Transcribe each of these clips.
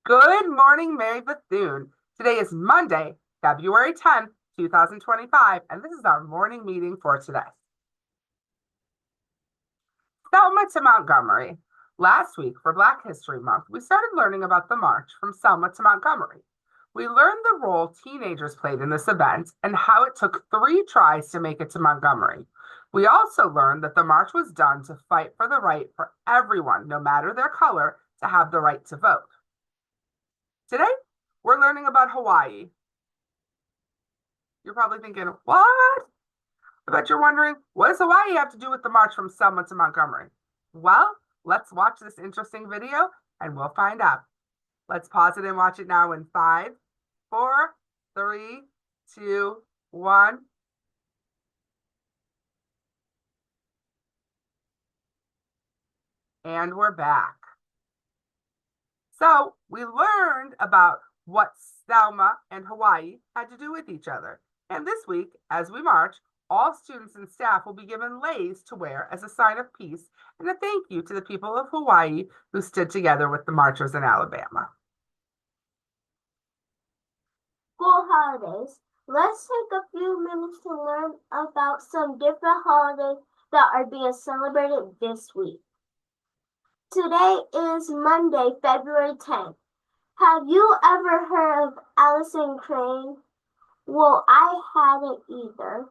Good morning, Mary Bethune. Today is Monday, February 10th, 2025, and this is our morning meeting for today. Selma to Montgomery. Last week, for Black History Month, we started learning about the march from Selma to Montgomery. We learned the role teenagers played in this event and how it took 3 tries to make it to Montgomery. We also learned that the march was done to fight for the right for everyone, no matter their color, to have the right to vote. Today, we're learning about Hawaii. You're probably thinking, what? I bet you're wondering, what does Hawaii have to do with the march from Selma to Montgomery? Well, let's watch this interesting video and we'll find out. Let's pause it and watch it now in 5, 4, 3, 2, 1. And we're back. So we learned about what Selma and Hawaii had to do with each other. And this week, as we march, all students and staff will be given leis to wear as a sign of peace and a thank you to the people of Hawaii who stood together with the marchers in Alabama. School holidays. Let's take a few minutes to learn about some different holidays that are being celebrated this week. Today is Monday, February 10th. Have you ever heard of Allison Crane? Well, I hadn't either.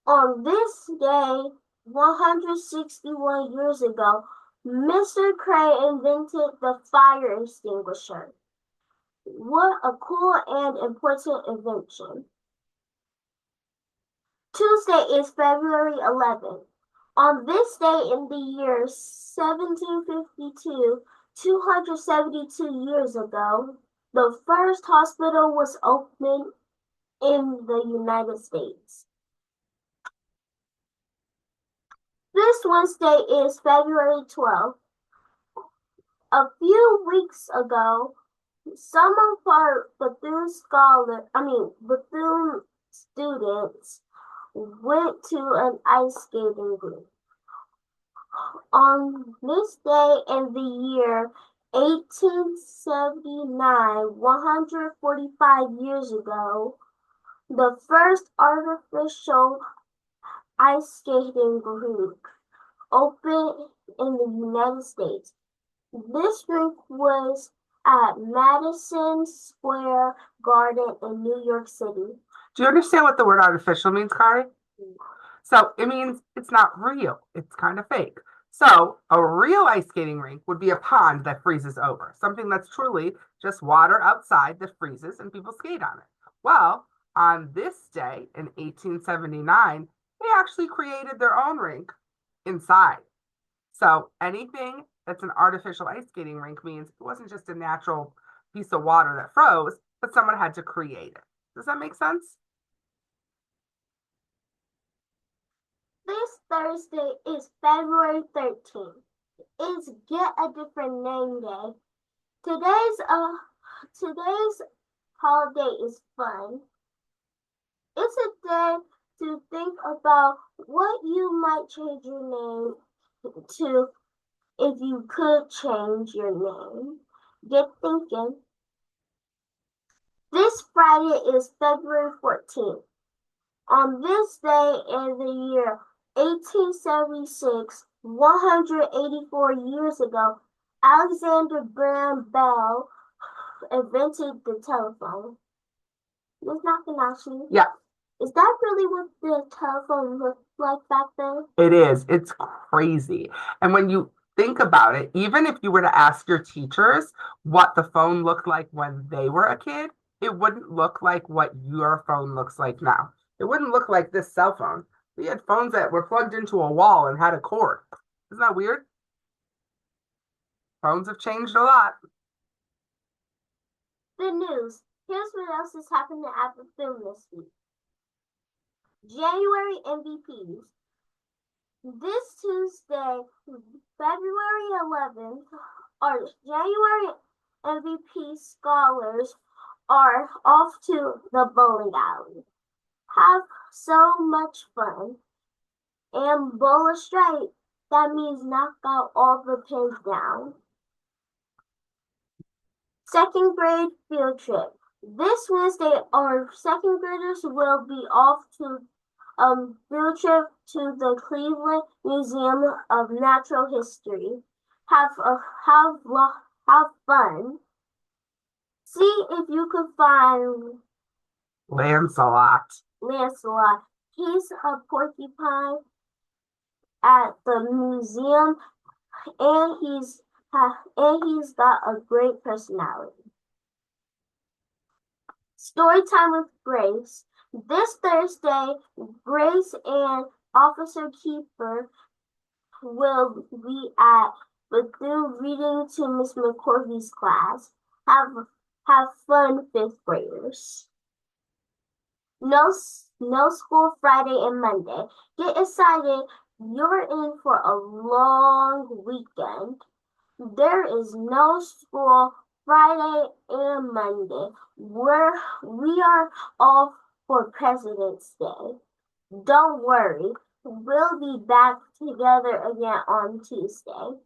On this day, 161 years ago, Mr. Crane invented the fire extinguisher. What a cool and important invention. Tuesday is February 11th. On this day in the year 1752, 272 years ago, the first hospital was opened in the United States. This Wednesday is February 12th. A few weeks ago, some of our Bethune students went to an ice skating rink. On this day in the year 1879, 145 years ago, the first artificial ice skating rink opened in the United States. This rink was at Madison Square Garden in New York City. Do you understand what the word artificial means, Kari? So it means it's not real. It's kind of fake. So a real ice skating rink would be a pond that freezes over, something that's truly just water outside that freezes and people skate on it. Well, on this day in 1879, they actually created their own rink inside. So anything that's an artificial ice skating rink means it wasn't just a natural piece of water that froze, but someone had to create it. Does that make sense? This Thursday is February 13th. It's Get a Different Name Day. Today's holiday is fun. It's a day to think about what you might change your name to if you could change your name. Get thinking. This Friday is February 14th. On this day in the year 1876, 184 years ago, Alexander Graham Bell invented the telephone. Ms. Nakanashi? Yeah. Is that really what the telephone looked like back then? It is. It's crazy. And when you think about it, even if you were to ask your teachers what the phone looked like when they were a kid, it wouldn't look like what your phone looks like now. It wouldn't look like this cell phone. We had phones that were plugged into a wall and had a cord. Isn't that weird? Phones have changed a lot. The news. Here's what else is happening at the film this week. January MVPs. This Tuesday, February 11th, our January MVP scholars are off to the bowling alley. Have so much fun. And bowl a straight. That means knock out all the pins down. Second grade field trip. This Wednesday, our second graders will be off to field trip to the Cleveland Museum of Natural History. Have a have fun. See if you can find Lancelot. Lancelot. He's a porcupine at the museum, and he's got a great personality. Story time with Grace. This Thursday, Grace and Officer Keeper will be at Bethune reading to Miss McCorvey's class. Have fun, fifth graders. No school Friday and Monday. Get excited. You're in for a long weekend. There is no school Friday and Monday. We are off for President's Day. Don't worry. We'll be back together again on Tuesday.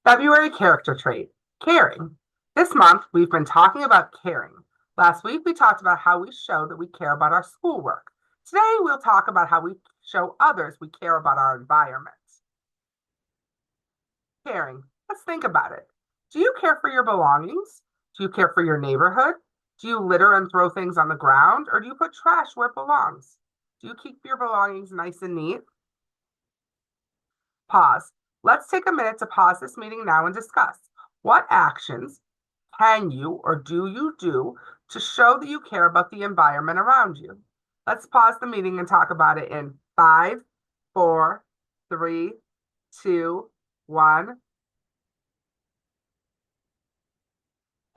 February character trait, caring. This month, we've been talking about caring. Last week, we talked about how we show that we care about our schoolwork. Today, we'll talk about how we show others we care about our environment. Caring. Let's think about it. Do you care for your belongings? Do you care for your neighborhood? Do you litter and throw things on the ground, or do you put trash where it belongs? Do you keep your belongings nice and neat? Pause. Let's take a minute to pause this meeting now and discuss what actions can you or do you do to show that you care about the environment around you? Let's pause the meeting and talk about it in 5, 4, 3, 2, 1.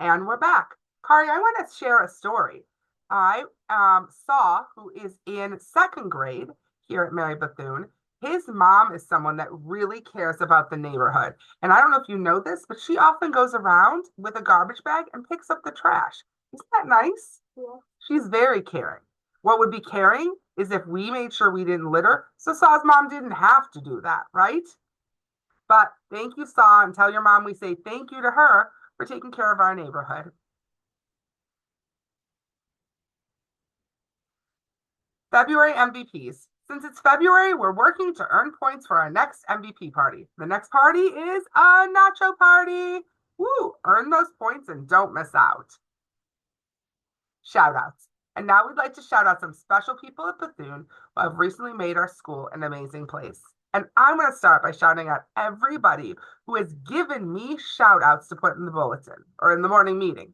And we're back. Kari, I want to share a story. I saw who is in second grade here at Mary Bethune. His mom is someone that really cares about the neighborhood. And I don't know if you know this, but she often goes around with a garbage bag and picks up the trash. Isn't that nice? Yeah. She's very caring. What would be caring is if we made sure we didn't litter, so Saw's mom didn't have to do that, right? But thank you, Saw, and tell your mom we say thank you to her for taking care of our neighborhood. February MVPs. Since it's February, we're working to earn points for our next MVP party. The next party is a nacho party. Woo! Earn those points and don't miss out. Shout outs. And now we'd like to shout out some special people at Bethune who have recently made our school an amazing place. And I'm going to start by shouting out everybody who has given me shout outs to put in the bulletin or in the morning meeting,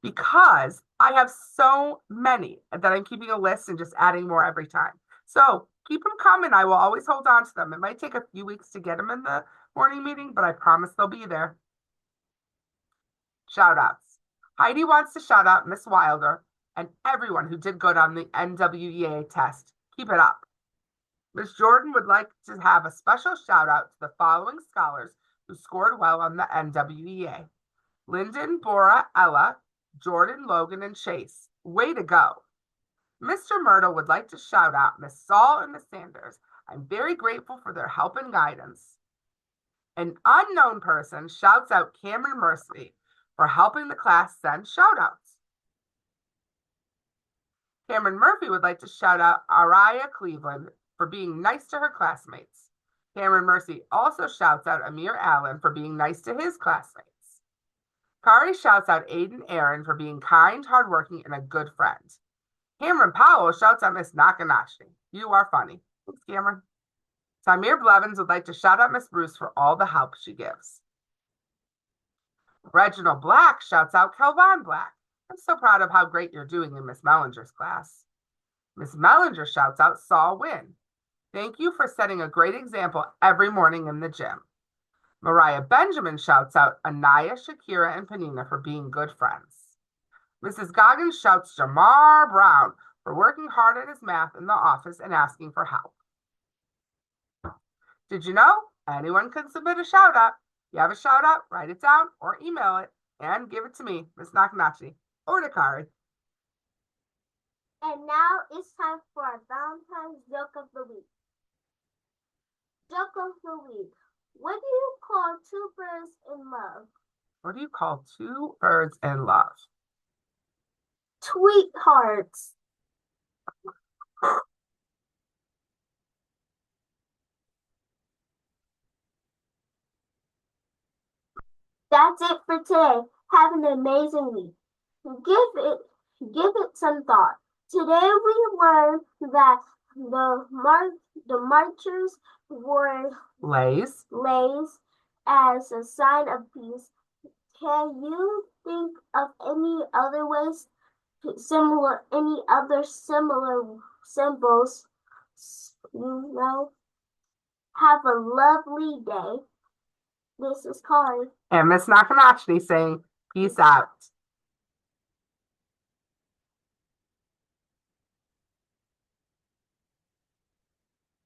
because I have so many that I'm keeping a list and just adding more every time. So keep them coming. I will always hold on to them. It might take a few weeks to get them in the morning meeting, but I promise they'll be there. Shout outs. Heidi wants to shout out Miss Wilder and everyone who did good on the NWEA test. Keep it up. Miss Jordan would like to have a special shout out to the following scholars who scored well on the NWEA: Lyndon, Bora, Ella, Jordan, Logan, and Chase. Way to go. Mr. Myrtle would like to shout out Miss Saul and Miss Sanders. I'm very grateful for their help and guidance. An unknown person shouts out Cameron Mercy for helping the class send shout outs. Cameron Murphy would like to shout out Araya Cleveland for being nice to her classmates. Cameron Mercy also shouts out Amir Allen for being nice to his classmates. Kari shouts out Aiden Aaron for being kind, hardworking, and a good friend. Cameron Powell shouts out Miss Nakanashi. You are funny. Thanks, Cameron. Samir Blevins would like to shout out Miss Bruce for all the help she gives. Reginald Black shouts out Kelvon Black. I'm so proud of how great you're doing in Miss Mellinger's class. Miss Mellinger shouts out Saul Wynn. Thank you for setting a great example every morning in the gym. Mariah Benjamin shouts out Anaya, Shakira, and Panina for being good friends. Mrs. Goggins shouts Jamar Brown for working hard at his math in the office and asking for help. Did you know anyone can submit a shout out? If you have a shout out, write it down or email it and give it to me, Miss Nakanachi, or to Kari. And now it's time for our Valentine's joke of the week. Joke of the week. What do you call two birds in love? What do you call two birds in love? Sweethearts. That's it for today. Have an amazing week. Give it some thought. Today we learned that the marchers wore Lays. lays as a sign of peace. Can you think of any other similar symbols? You know, have a lovely day. This is Kari. And Miss Nakamashni saying, peace out.